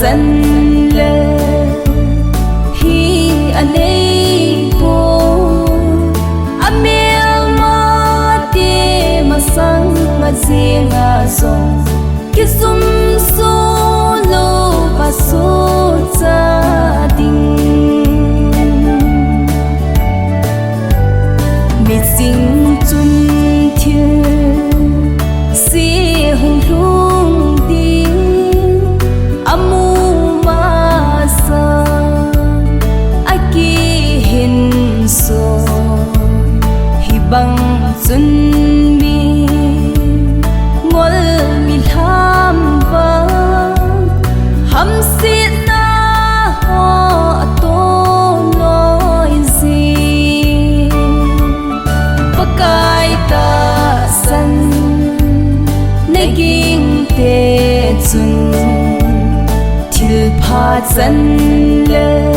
chân lệ hi anh ấy cô amel ma ti mà sang mà riêng à rồi cái sum solo và số gia đình mệt sinh chun thiên si hùng rung đi amu ma sa aki hin so hi bang chun mi ngol mi tham va ham si na ho to nói gì pakai ta san nay kinh tế chun til pha chân lệ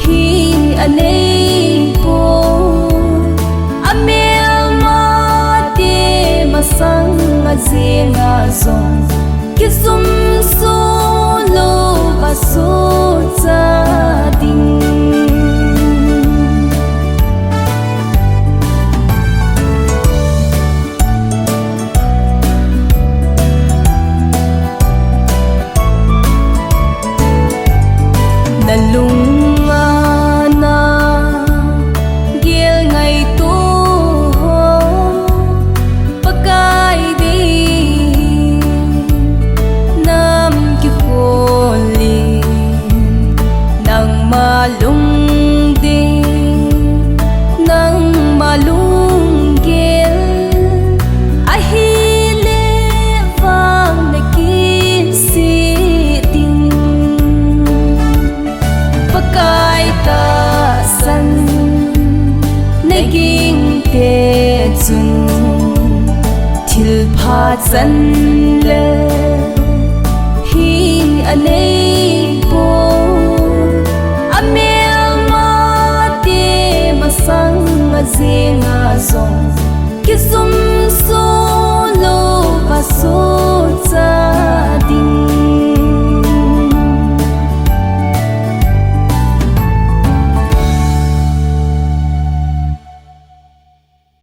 hi anh ấy cô amel ma ti mà sang mà riêng à rồi cái sum solo và số gia đình na lung na gel ngày tu ho pakai đi nam ki holi nang malung đi nang malung gel ai hi le vang na kin si ting pakai ta san nay kinh tế chun til pha chân lệ hi anh ấy cô amel ma ti mà sang mà riêng à rồi